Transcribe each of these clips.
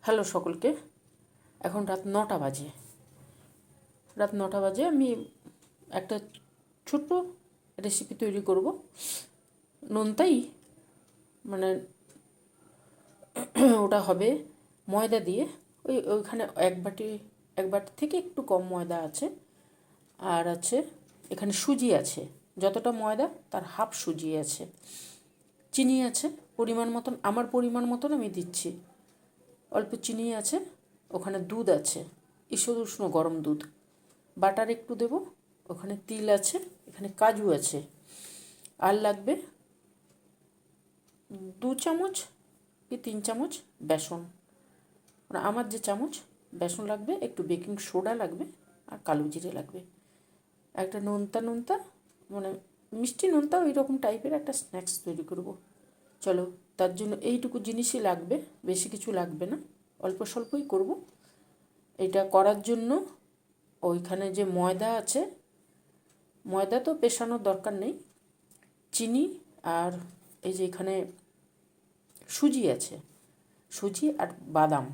Hello সকলকে। এখন রাত 9টা বাজে। আমি একটা ছোট্ট রেসিপি তৈরি করব। নোনতাই মানে ওটা হবে ময়দা দিয়ে। ওইখানে এক বাটি থেকে একটু কম ময়দা আছে, আর আছে এখানে সুজি আছে। যতটা ময়দা তার হাফ সুজি আছে, চিনি আছে পরিমাণ মতন, আমার পরিমাণ মতন আমি দিচ্ছি। অল্প চিনি আছে, ওখানে দুধ আছে, ঈষৎ উষ্ণ গরম দুধ, বাটার একটু দেব, ওখানে তিল আছে, এখানে কাজু আছে। আর লাগবে 2 চামচ কি 3 চামচ বেসন, মানে আমার যে চামচ বেসন লাগবে, একটু বেকিং সোডা লাগবে, আর কালো জিরে লাগবে। একটা নোনতা মানে মিষ্টি নোনতা ওই রকম টাইপের একটা স্ন্যাক্স তৈরি করব। চলো, তার জন্য এইটুকু জিনিসই লাগবে, বেশি কিছু লাগবে না, অল্প স্বল্পই করব। এটা করার জন্য ওইখানে যে ময়দা আছে, ময়দা তো পেশানোর দরকার নেই, চিনি আর এই যে এখানে সুজি আছে, সুজি আর বাদাম,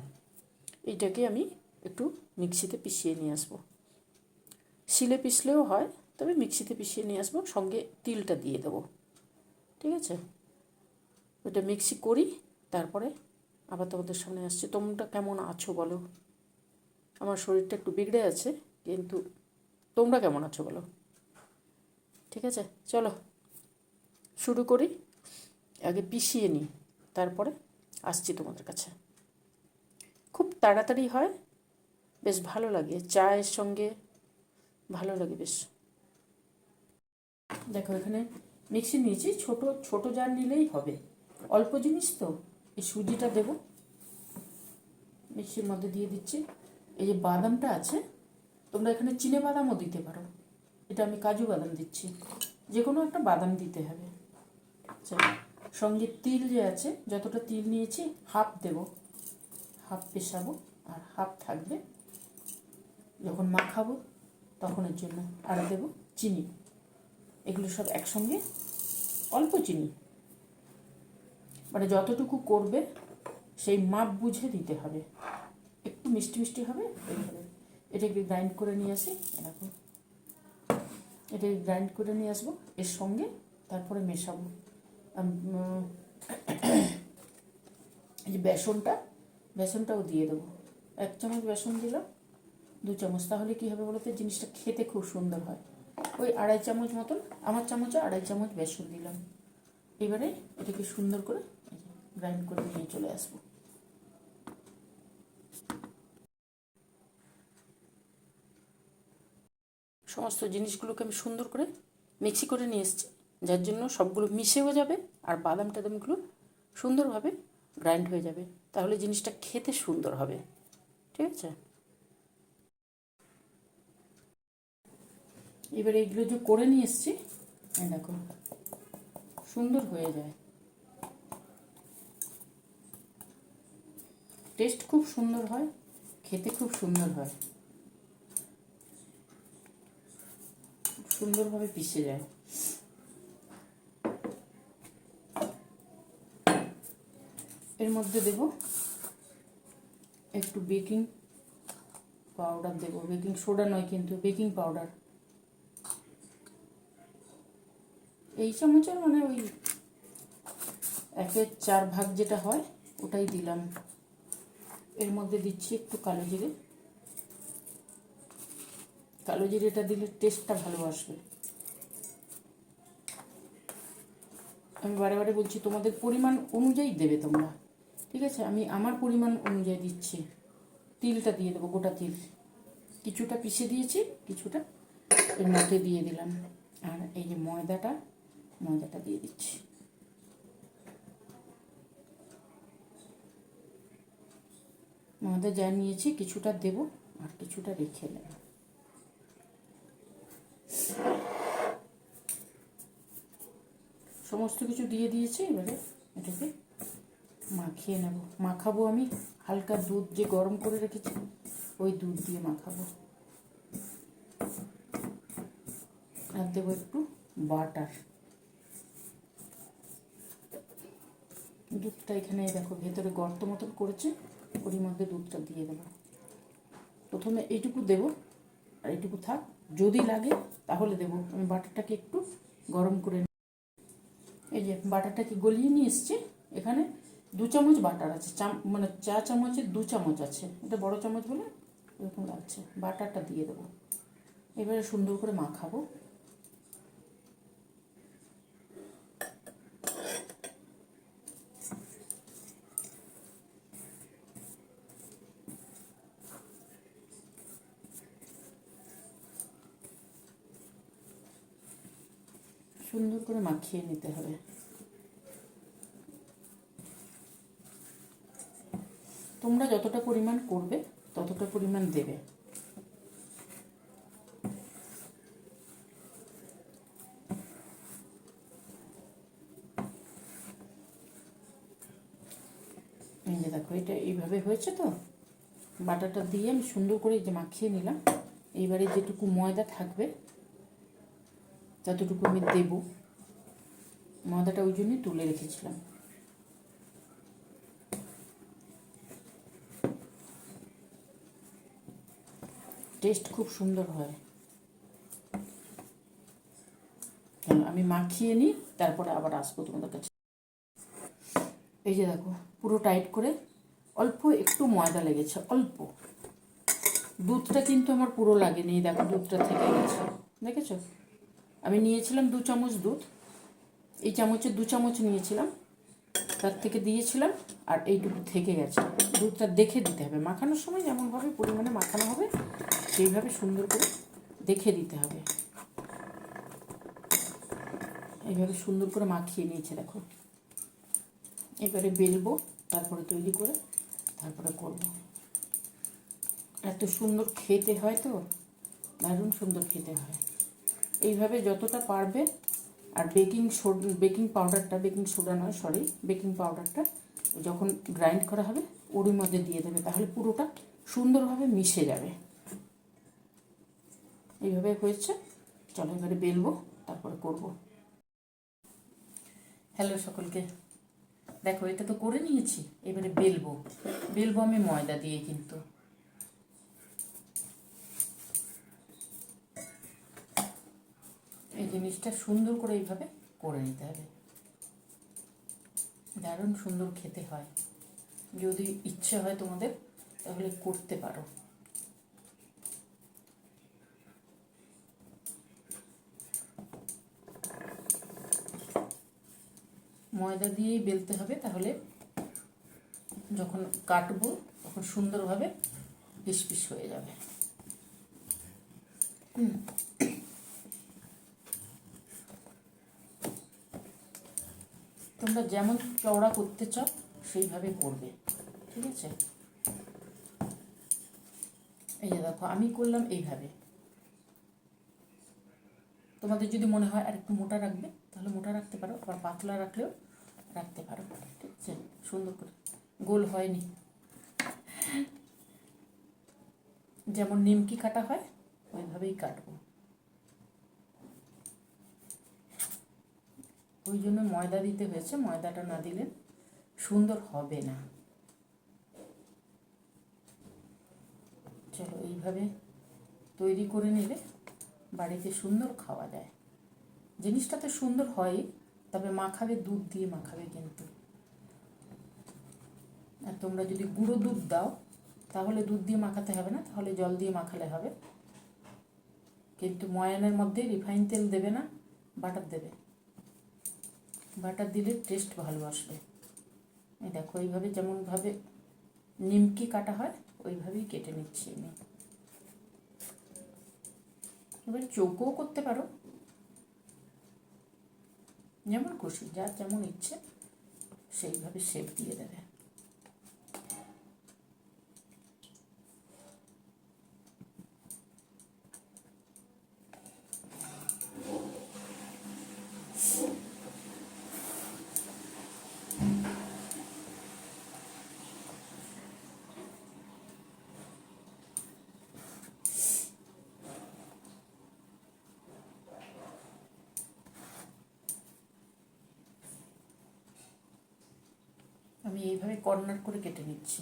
এইটাকে আমি একটু মিক্সিতে পিষিয়ে নিয়ে আসবো। শিলে পিষলেও হয়, তবে মিক্সিতে পিষিয়ে নিয়ে আসবো, সঙ্গে তিলটা দিয়ে দেবো। ঠিক আছে, ওটা মিক্সি করি, তারপরে আবার তোমাদের সামনে আসছি। তোমরা কেমন আছো বলো? আমার শরীরটা একটু বিগড়ে আছে, কিন্তু তোমরা কেমন আছো বলো? ঠিক আছে, চলো শুরু করি। আগে পিষিয়ে নিই, তারপরে আসছি তোমাদের কাছে। খুব তাড়াতাড়ি হয়, বেশ ভালো লাগে, চায়ের সঙ্গে ভালো লাগে বেশ। দেখো এখানে মিক্সি নিয়েছি, ছোট ছোট জার নিলেই হবে, অল্প জিনিস তো। এই সুজিটা দেবো, মিক্সির মধ্যে দিয়ে দিচ্ছি। এই যে বাদামটা আছে, তোমরা এখানে চিনে বাদামও দিতে পারো, এটা আমি কাজু বাদাম দিচ্ছি, যে কোনো একটা বাদাম দিতে হবে। আচ্ছা, সঙ্গে তিল যে আছে, যতটা তিল নিয়েছি হাফ দেব, হাফ পেশাবো আর হাফ থাকবে যখন মাখাবো তখনের জন্য। আর দেব চিনি, এগুলো সব একসঙ্গে, অল্প চিনি, মানে যতটুকু করবে সেই মাপ বুঝে দিতে হবে, একটু মিষ্টি মিষ্টি হবে এইভাবে। এটাকে গ্রাইন্ড করে নিয়ে আসি, এরকম এটাকে গ্রাইন্ড করে নিয়ে আসবো, এর সঙ্গে তারপরে মেশাবো। এই যে বেসনটাও দিয়ে দেবো, 1 চামচ বেসন দিলাম, 2 চামচ, তাহলে কী হবে বলতে জিনিসটা খেতে খুব সুন্দর হয়। ওই 2.5 চামচ মতন, আমার চামচে 2.5 চামচ বেসন দিলাম। এবারে এটাকে সুন্দর করে গ্রাইন্ড করে নিয়ে চলে আসবো। সমস্ত জিনিসগুলোকে আমি সুন্দর করে মিক্সি করে নিয়ে এসেছি, যার জন্য সবগুলো মিশেও যাবে, আর বাদাম টাদামগুলো সুন্দরভাবে গ্রাইন্ড হয়ে যাবে, তাহলে জিনিসটা খেতে সুন্দর হবে। ঠিক আছে, এবারে এইগুলো যে করে নিয়ে এসেছি, দেখো সুন্দর হয়ে যায়, টেস্ট খুব সুন্দর হয়, খেতে খুব সুন্দর হয়, সুন্দরভাবে পিষে যায়। এর মধ্যে দেব একটু বেকিং পাউডার, দেবো বেকিং সোডা নয় কিন্তু বেকিং পাউডার, এই চামচের মানে ওই 1/4 যেটা হয় ওটাই দিলাম। এর মধ্যে দিচ্ছি একটু কালো জিরে, কালো জিরেটা দিলে টেস্টটা ভালো আসবে। আমি বারে বারে বলছি, তোমাদের পরিমাণ অনুযায়ী দেবে তোমরা, ঠিক আছে? আমি আমার পরিমাণ অনুযায়ী দিচ্ছি। তিলটা দিয়ে দেবো, গোটা তিল কিছুটা পিষে দিয়েছি, কিছুটা এর মধ্যে দিয়ে দিলাম। আর এই যে ময়দাটা দিয়ে দিচ্ছি। ময়দা যা নিয়েছি কিছুটা দেব, আর কিছুটা রেখে দেব। সমস্ত কিছু দিয়ে দিয়েছি, এবারে এটাকে মাখিয়ে নেব। মাখাবো আমি হালকা দুধ যে গরম করে রেখেছি, ওই দুধ দিয়ে মাখাবো। আর দেবো একটু বাটার। দুধটা এখানে দেখো ভেতরে গর্ত মতন করেছে, ওরই মধ্যে দুধটা দিয়ে দেবো। প্রথমে এইটুকু দেবো, আর এইটুকু থাক, যদি লাগে তাহলে দেবো। আমি বাটারটাকে একটু গরম করে, এই যে বাটারটাকে গলিয়ে নিয়ে এসছি। এখানে 2 চামচ বাটার আছে, মানে চা চামচের 2 চামচ আছে, এটা বড় চামচ বলে এরকম লাগছে। বাটারটা দিয়ে দেবো, এবারে সুন্দর করে মাখাবো। সুন্দর করে মাখিয়ে নিতে হবে। তোমরা যতটা পরিমাণ করবে ততটা পরিমাণ দেবে। এই যে দেখো, এটা এইভাবে হয়েছে তো। বাটারটা দিয়ে আমি সুন্দর করে যে মাখিয়ে নিলাম। এইবারে যেটুকু ময়দা থাকবে ততটুকু আমি দেব। ময়দাটা ওই জন্যই তুলে রেখেছিলাম। টেস্ট খুব সুন্দর হয়। চলো আমি মাখিয়ে নিই, তারপরে আবার আসবো তোমাদের কাছে। এই যে দেখো, পুরো টাইট করে অল্প একটু ময়দা লেগেছে, অল্প। দুধটা কিন্তু আমার পুরো লাগেনি, দেখো দুধটা থেকে গেছে, দেখেছো? আমি নিয়েছিলাম 2 চামচ দুধ, এই চামচের 2 চামচ নিয়েছিলাম, তার থেকে দিয়েছিলাম, আর এইটুকু থেকে গেছে। দুধটা দেখে দিতে হবে, মাখানোর সময় যেমনভাবে পরিমাণে মাখানো হবে সেইভাবে সুন্দর করে দেখে দিতে হবে। এইভাবে সুন্দর করে মাখিয়ে নিয়েছে দেখো। এবারে বেলবো, তারপরে তৈরি করে তারপরে করব। এত সুন্দর খেতে হয় তো, দারুণ সুন্দর খেতে হয়। এইভাবে যতটা পারবে। আর বেকিং পাউডারটা, বেকিং সোডা নয়, সরি, বেকিং পাউডারটা যখন গ্রাইন্ড করা হবে ওরই মধ্যে দিয়ে দেবে, তাহলে পুরোটা সুন্দরভাবে মিশে যাবে। এইভাবে হয়েছে। চলো এবারে বেলবো, তারপরে করব। হ্যালো সকলকে, দেখো এটা তো করে নিয়েছি, এবারে বেলবো। বেলবো আমি ময়দা দিয়ে, কিন্তু এই জিনিসটা সুন্দর করে এইভাবে করে নিতে হবে। দারুণ সুন্দর খেতে হয়। যদি ইচ্ছে হয় তোমাদের তাহলে করতে পারো। ময়দা দিয়েই বেলতে হবে, তাহলে যখন কাটবো তখন সুন্দরভাবে পিস পিস হয়ে যাবে। তোমরা যেমন চওড়া করতে চাও সেইভাবে করবে, ঠিক আছে? এই যে দেখো, আমি করলাম এইভাবে। তোমাদের যদি মনে হয় আর একটু মোটা রাখবে তাহলে মোটা রাখতে পারো, আবার পাতলা রাখলেও রাখতে পারো, ঠিক আছে? সুন্দর করে গোল হয়নি, যেমন নিমকি কাটা হয় ওইভাবেই কাটবো। ওই জন্য ময়দা দিতে হয়েছে, ময়দাটা না দিলে সুন্দর হবে না। চলো এইভাবে তৈরি করে নিলে বাড়িতে সুন্দর খাওয়া যায়। জিনিসটা তো সুন্দর হয়, তবে মাখাবে দুধ দিয়ে মাখাবে কিন্তু। আর তোমরা যদি গুঁড়ো দুধ দাও তাহলে দুধ দিয়ে মাখাতে হবে না, তাহলে জল দিয়ে মাখালে হবে। কিন্তু ময়ানের মধ্যে রিফাইন তেল দেবে না, বাটার দেবে। বাটার দিলে টেস্ট ভালো আসবে। এই দেখো, এইভাবে যেমনভাবে নিমকি কাটা হয় ওইভাবেই কেটে নিচ্ছি আমি। এবার চৌকোও করতে পারো, যেমন খুশি, যার যেমন ইচ্ছে সেইভাবে শেপ দিয়ে দেবে। আমি এইভাবে কর্নার করে কেটে নিচ্ছি।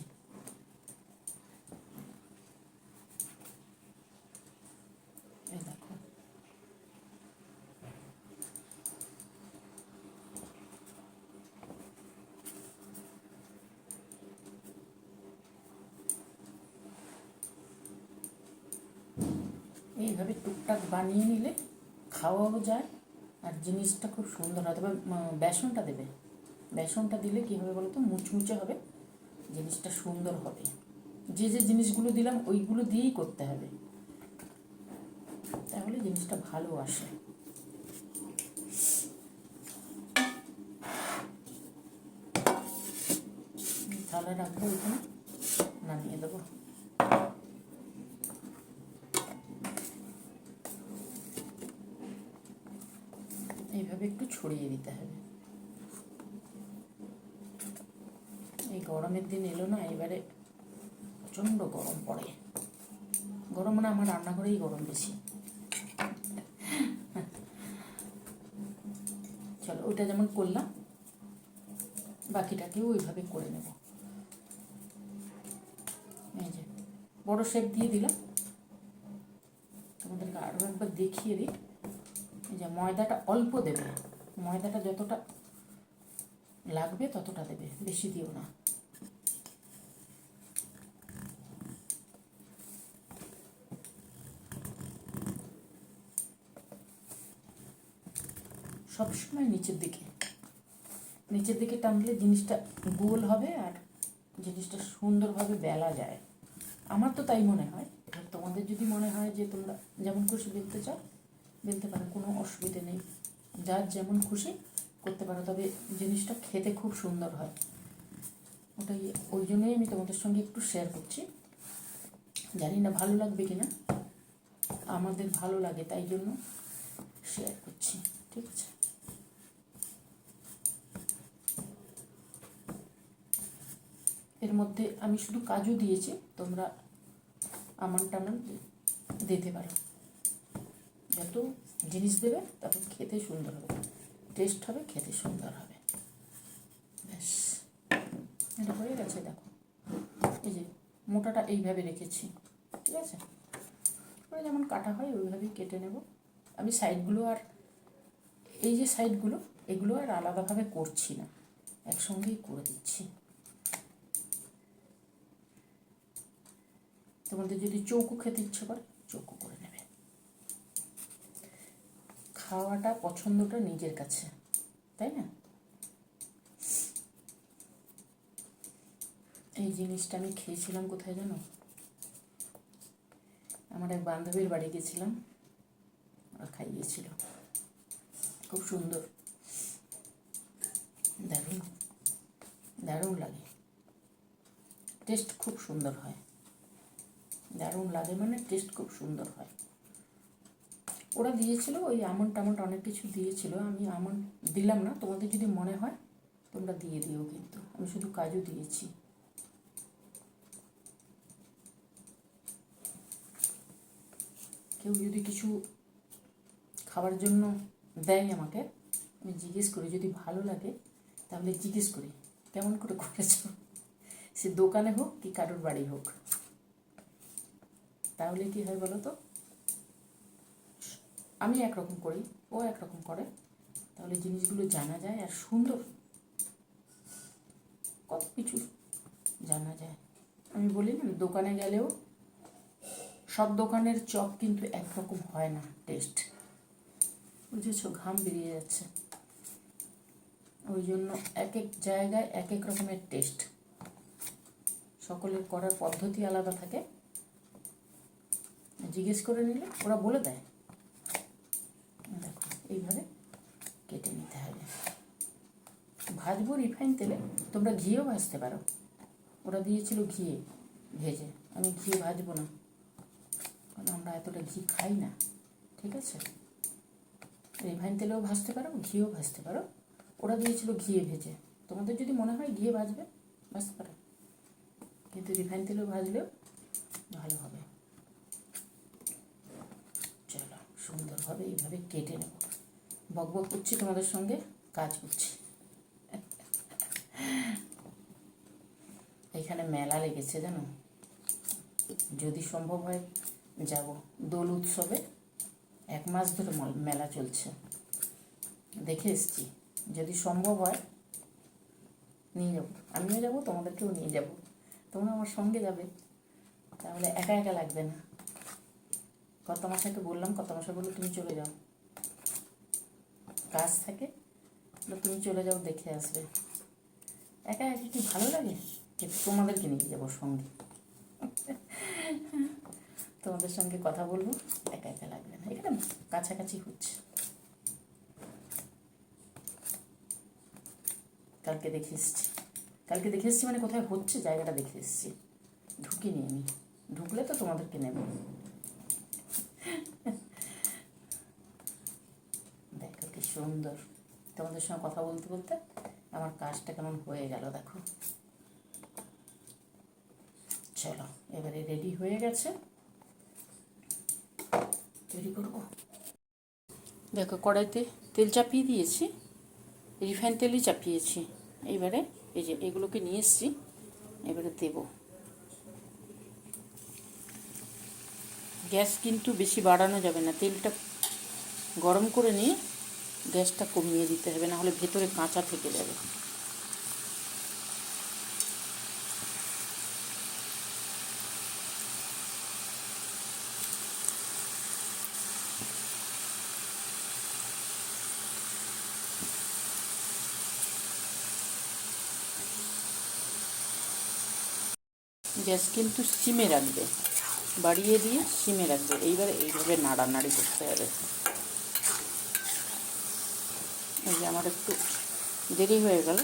এইভাবে টুকটাক বানিয়ে নিলে খাওয়াও যায় আর জিনিসটা খুব সুন্দর হয়। তবে বেসনটা দেবে, বেসনটা দিলে কী হবে বলো তো, মুচমুচে হবে, জিনিসটা সুন্দর হবে। যে যে জিনিসগুলো দিলাম ওইগুলো দিয়েই করতে হবে, তাহলে জিনিসটা ভালো আসে। থালা রাখবো, এখানে নামিয়ে দেবো। এইভাবে একটু ছড়িয়ে দিতে হবে। এই গরমের দিন এলো না, এবারে প্রচণ্ড গরম পড়ে। গরম মানে আমার রান্নাঘরেই গরম বেশি। চলো, ওইটা যেমন করলাম বাকিটাকেও ওইভাবে করে নেব। এই যে বড় শেপ দিয়ে দিলাম, তোমাদেরকে আরও একবার দেখিয়ে দিই। এই যে ময়দাটা অল্প দেবে, ময়দাটা যতটা লাগবে ততটা দেবে, বেশি দিও না। সবসময় নিচের দিকে টানলে জিনিসটা গোল হবে আর জিনিসটা সুন্দরভাবে বেলা যায়। আমার তো তাই মনে হয়। এবার তোমাদের যদি মনে হয় যে তোমরা যেমন খুশি বেলতে চাও বেলতে পারো, কোনো অসুবিধে নেই, যার যেমন খুশি করতে পারো। তবে জিনিসটা খেতে খুব সুন্দর হয়, ওটাই ওই জন্যই আমি তোমাদের সঙ্গে একটু শেয়ার করছি। জানি না ভালো লাগবে কিনা, আমাদের ভালো লাগে তাই জন্য শেয়ার করছি, ঠিক আছে। এর মধ্যে আমি শুধু কাজু দিয়েছি, তোমরা আমন্ড টামন্ড দিতে পারো। যত জিনিস দেবে তত খেতে সুন্দর হবে, টেস্ট হবে, খেতে সুন্দর হবে। ব্যাস, এটা হয়ে গেছে। দেখো এই যে মোটাটা এইভাবে রেখেছি, ঠিক আছে। ওরা যেমন কাটা হয় ওইভাবেই কেটে নেব। আমি সাইডগুলো আর এই যে সাইডগুলো এগুলো আর আলাদাভাবে করছি না, একসঙ্গেই করে দিচ্ছি। তোমাদের যদি চৌকো খেতে ইচ্ছে করে চৌকো করে নেবে। খাওয়াটা পছন্দটা নিজের কাছে, তাই না? এই জিনিসটা আমি খেয়েছিলাম কোথায় জানো, আমার এক বান্ধবীর বাড়ি গেছিলাম, ওরা খাইয়েছিল, খুব সুন্দর, দারুণ দারুণ লাগে, টেস্ট খুব সুন্দর হয়। দারুণ লাগে মানে টেস্ট খুব সুন্দর হয়। ওরা দিয়েছিল ওই আমন্ড টামন্ড অনেক কিছু দিয়েছিল, আমি আমন্ড দিলাম না। তোমাদের যদি মনে হয় তোমরা দিয়ে দিও, কিন্তু আমি শুধু কাজু দিয়েছি। কেউ যদি কিছু খাবার জন্য দেয় আমাকে, আমি জিজ্ঞেস করি, যদি ভালো লাগে তাহলে জিজ্ঞেস করি কেমন করে করেছ, সে দোকানে হোক কি কারোর বাড়ি হোক। তাহলে কী হয় বলো তো, আমি একরকম করি, ও একরকম করে, তাহলে জিনিসগুলো জানা যায় আর সুন্দর, কত কিছু জানা যায়। আমি বলি না, দোকানে গেলেও সব দোকানের চপ কিন্তু একরকম হয় না টেস্ট, বুঝেছো? ঘাম বেরিয়ে যাচ্ছে। ওই জন্য এক এক জায়গায় এক এক রকমের টেস্ট, সকলের করার পদ্ধতি আলাদা থাকে। জিজ্ঞেস করে নিলে ওরা বলে দেয়। দেখো এইভাবে কেটে নিতে হবে। ভাজবো রিফাইন তেলে, তোমরা ঘিয়েও ভাজতে পারো। ওরা দিয়েছিল ঘিয়ে ভেজে, আমি ঘিয়ে ভাজবো না, কারণ আমরা এতটা ঘি খাই না, ঠিক আছে। রিফাইন তেলেও ভাজতে পারো, ঘিয়েও ভাজতে পারো। ওরা দিয়েছিল ঘিয়ে ভেজে, তোমাদের যদি মনে হয় ঘিয়ে ভাজবে ভাজতে পারো, কিন্তু রিফাইন তেলেও ভাজলেও ভালো হবে। চলো সুন্দরভাবে এইভাবে কেটে নেব। বক বক করছি তোমাদের সঙ্গে, কাজ করছি। এখানে মেলা লেগেছে জানো, যদি সম্ভব হয় যাব। দোল উৎসবে 1 মাস ধরে মেলা চলছে, দেখে এসছি। যদি সম্ভব হয় নিয়ে যাবো, আমিও যাবো, তোমাদেরকেও নিয়ে যাব। তোমরা আমার সঙ্গে যাবে, তাহলে একা একা লাগবে না। কর্তামশাইকে বললাম, কর্তামশাই বললো তুমি চলে যাও, কাজ থাকে, তুমি চলে যাও, দেখে আসবে। একা একা কি ভালো লাগে? কিন্তু তোমাদেরকে নিয়ে যাবো সঙ্গে, তোমাদের সঙ্গে কথা বলবো, একা একা লাগবে না। এখানে কাছাকাছি হচ্ছে, কালকে দেখে এসছি, কালকে দেখে এসছি মানে কোথায় হচ্ছে জায়গাটা দেখে এসছি, ঢুকিনি আমি, ঢুকলে তো তোমাদেরকে নেব। দেখো কি সুন্দর, তোমাদের সঙ্গে কথা বলতে বলতে আমার কাজটা কেমন হয়ে গেল দেখো। চলো এবারে রেডি হয়ে গেছে, তৈরি করবো। দেখো কড়াইতে তেল চাপিয়ে দিয়েছি, রিফাইন তেলই চাপিয়েছি। এইবারে এই যে এগুলোকে নিয়ে এসছি, এবারে দেব। গ্যাস কিন্তু বেশি বাড়ানো যাবে না, তেলটা গরম করে নিয়ে গ্যাসটা কমিয়ে দিতে হবে, না হলে ভেতরে কাঁচা থেকে যাবে। গ্যাস কিন্তু সিমে রাখবে, বাড়িয়ে দিয়ে সিমে রাখবে। এইবারে এইভাবে নাড়ানাড়ি করতে হবে। এই যে আমার একটু দেরি হয়ে গেল,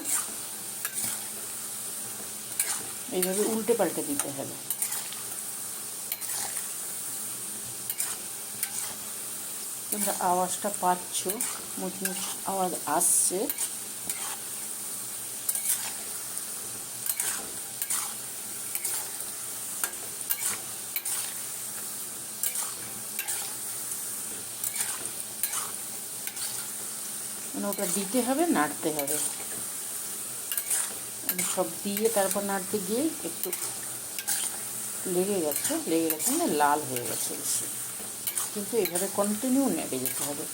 এইভাবে উল্টে পাল্টে দিতে হবে। তোমরা আওয়াজটা পাচ্ছ, মুচমুচ আওয়াজ আসছে। মানে ওটা দিতে হবে, নাড়তে হবে। সব দিয়ে তারপর নাড়তে গিয়ে একটু লেগে গেছে মানে লাল হয়ে গেছে বেশি, কিন্তু এইভাবে কন্টিনিউ নেড়ে যেতে হবে।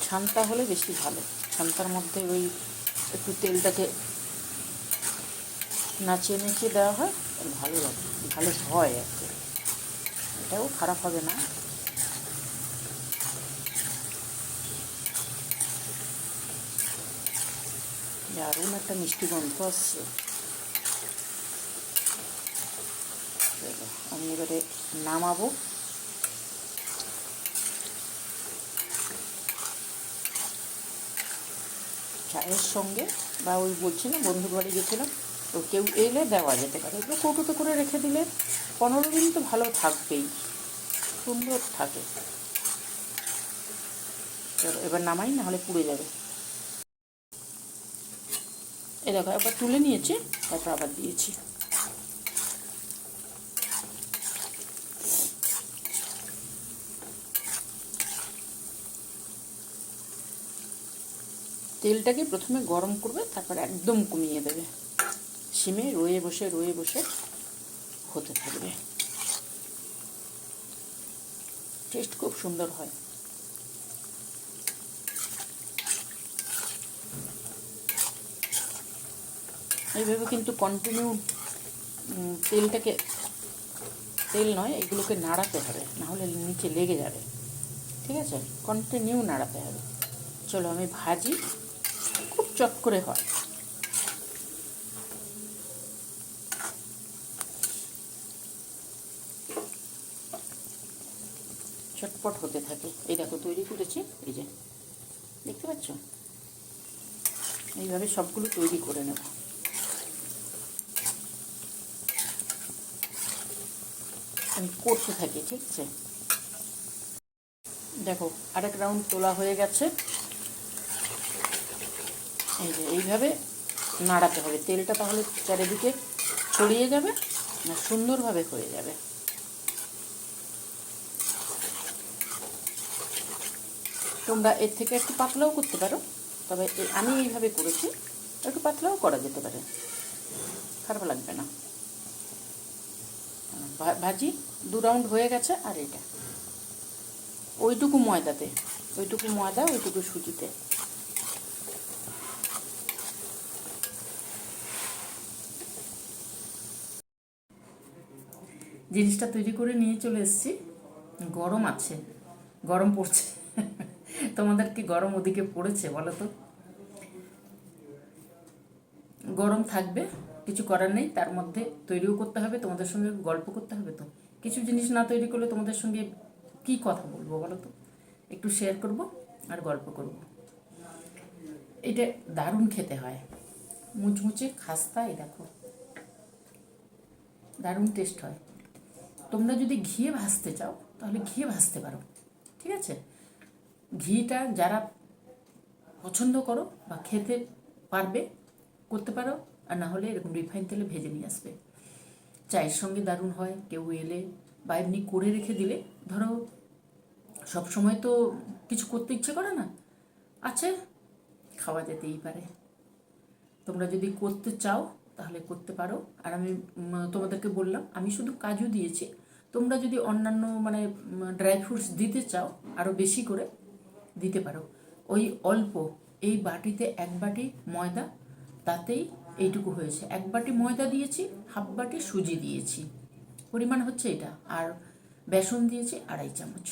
ছানটা হলে বেশি ভালো, ছানটার মধ্যে ওই একটু তেলটাকে নাচিয়ে নাচিয়ে দেওয়া হয়, ভালো লাগে, ভালো হয় আর কি, এটাও খারাপ হবে না। দারুণ একটা মিষ্টি গন্ধ আসছে। আমি এবারে নামাবো। চায়ের সঙ্গে বা ওই বলছি না বন্ধুর বাড়ি গেছিলাম, তো কেউ এলে দেওয়া যেতে পারে। এগুলো কৌটোতে করে রেখে দিলে 15 দিন তো ভালো থাকবেই, সুন্দর থাকে। এবার নামাই, না হলে পুড়ে যাবে। এই দেখো একবার তুলে নিয়েছি, তারপর আবার দিয়েছি। তেলটাকে প্রথমে গরম করবে, তারপর একদম কমিয়ে দেবে, সিমে রয়ে বসে হতে থাকবে। টেস্ট খুব সুন্দর হয়। এইভাবে কিন্তু কন্টিনিউ তেলটাকে, তেল নয় এগুলোকে নাড়াতে হবে, নাহলে নিচে লেগে যাবে। ঠিক আছে, কন্টিনিউ নাড়াতে হবে। চলো আমি ভাজি, খুব চট করে হয়। চটপট হতে থাকে। এই দেখো তৈরি করেছি, এই যে দেখতে পাচ্ছ, এইভাবে সবগুলো তৈরি করে নেব। আমি করতে থাকি, ঠিক আছে। দেখো আরেক রাউন্ড তোলা হয়ে গেছে। এই যে এইভাবে নাড়াতে হবে, তেলটা তাহলে চারিদিকে ছড়িয়ে যাবে, না সুন্দরভাবে হয়ে যাবে। তোমরা এর থেকে একটু পাতলাও করতে পারো, তবে আমি এইভাবে করেছি, একটু পাতলাও করা যেতে পারে, খারাপ লাগবে না। ভাজি 2 রাউন্ড হয়ে গেছে। আর এটা ওইটুকু ময়দাতে, ওইটুকু ময়দা ওইটুকু সুজিতে। জিনিসটা তৈরি করে নিয়ে চলে এসেছি। গরম আছে, গরম পড়ছে। তোমাদের কি গরম ওদিকে পড়েছে বলো তো? গরম থাকবে, কিছু করার নেই। তার মধ্যে তৈরিও করতে হবে, তোমাদের সঙ্গে গল্প করতে হবে। তো কিছু জিনিস না তৈরি করলে তোমাদের সঙ্গে কি কথা বলবো বলো তো? একটু শেয়ার করব আর গল্প করব। এটা দারুণ খেতে হয়, মুচমুচে খাস্তা। এই দেখো, দারুণ টেস্ট হয়। তোমরা যদি ঘিয়ে ভাজতে চাও তাহলে ঘিয়ে ভাজতে পারো, ঠিক আছে? ঘিটা যারা পছন্দ করো বা খেতে পারবে করতে পারো, আর না হলে এরকম রিফাইন তেলে ভেজে নিয়ে আসবে। চায়ের সঙ্গে দারুণ হয়। কেউ এলে বা এমনি করে রেখে দিলে, ধরো সব সময় তো কিছু করতে ইচ্ছে করে না, আছে, খাওয়া যেতেই পারে। তোমরা যদি করতে চাও তাহলে করতে পারো। আর আমি তোমাদেরকে বললাম, আমি শুধু কাজু দিয়েছি। তোমরা যদি অন্যান্য মানে ড্রাই ফ্রুটস দিতে চাও আরও বেশি করে দিতে পারো। ওই অল্প, এই বাটিতে 1 বাটি ময়দা, তাতেই এইটুকু হয়েছে। 1 বাটি ময়দা দিয়েছি, হাফ বাটি সুজি দিয়েছি, পরিমাণ হচ্ছে এটা। আর বেসন দিয়েছি 2.5 চামচ।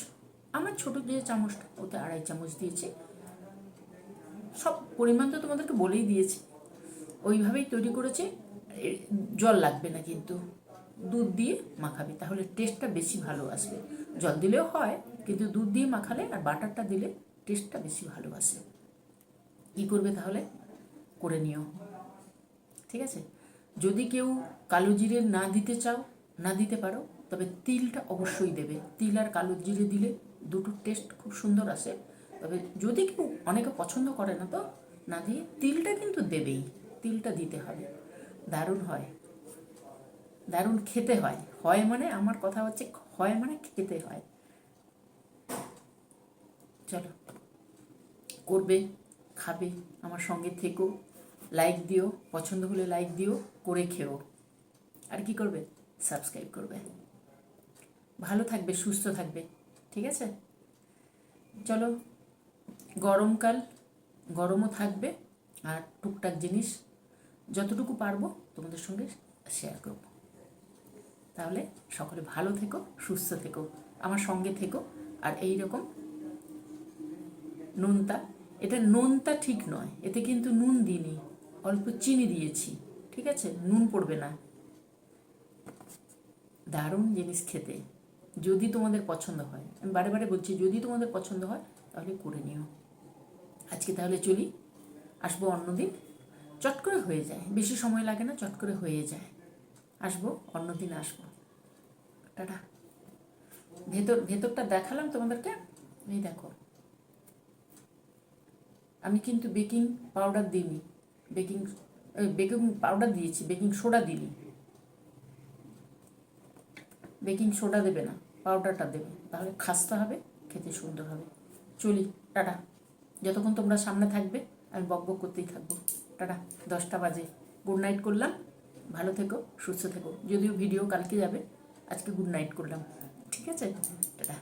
আমার ছোটো যে চামচটা, ওতে 2.5 চামচ দিয়েছি। সব পরিমাণ তো তোমাদেরকে বলেই দিয়েছি। ওইভাবেই তৈরি করেছি। জল লাগবে না কিন্তু, দুধ দিয়ে মাখাবি, তাহলে টেস্টটা বেশি ভালো আসবে। জল দিলেও হয়, কিন্তু দুধ দিয়ে মাখালে আর বাটারটা দিলে টেস্টটা বেশি ভালো আসে। কী করবে তাহলে? করে নিও, ঠিক আছে? যদি কেউ কালো জিরে না দিতে চাও, না দিতে পারো, তবে তিলটা অবশ্যই দেবে। তিল আর কালো জিরে দিলে দুটোর টেস্ট খুব সুন্দর আসে। তবে যদি কেউ, অনেকে পছন্দ করে না, তো না দিয়ে তিলটা কিন্তু দেবেই, তিলটা দিতে হবে। দারুণ হয়, দারুণ খেতে হয়। হয় মানে, আমার কথা হচ্ছে হয় মানে খেতে হয়। চলো, করবে, খাবে, আমার সঙ্গে থেকো, লাইক দিও, পছন্দ হলে লাইক দিও, করে খেও। আর কি করবে? সাবস্ক্রাইব করবে। ভালো থাকবে, সুস্থ থাকবে, ঠিক আছে? চলো, গরমকাল, গরমও থাকবে, আর টুকটাক জিনিস যতটুকু পারবো তোমাদের সঙ্গে শেয়ার করব। তাহলে সকলে ভালো থেকো, সুস্থ থেকো, আমার সঙ্গে থেকো। আর এই রকম নোনতা, এটা নোনতা ঠিক নয়, এতে কিন্তু নুন দিইনি, অল্প চিনি দিয়েছি, ঠিক আছে? নুন পড়বে না। দারুণ জিনিস খেতে। যদি তোমাদের পছন্দ হয়, আমি বারে বারে বলছি, যদি তোমাদের পছন্দ হয় তাহলে করে নিও। আজকে তাহলে চলি, আসবো অন্যদিন। চট করে হয়ে যায়, বেশি সময় লাগে না, চট করে হয়ে যায়। আসবো অন্যদিন, আসবো। টাটা। ভেতরটা দেখালাম তোমাদেরকে, এই দেখো। আমি কিন্তু বেকিং পাউডার দিইনি, বেকিং বেকিং পাউডার দিয়েছি, বেকিং সোডা দিইনি। বেকিং সোডা দেবে না, পাউডারটা দেবে, তাহলে খাস্তা হবে, খেতে সুন্দর হবে। চলি, টাটা। যতক্ষণ তোমরা সামনে থাকবে আমি বক বক করতেই থাকবো। টাটা। 10টা বাজে। গুড নাইট করলাম। ভালো থেকো, সুস্থ থেকো। যদিও ভিডিও কালকে যাবে, আজকে গুড নাইট করলাম, ঠিক আছে? টাটা।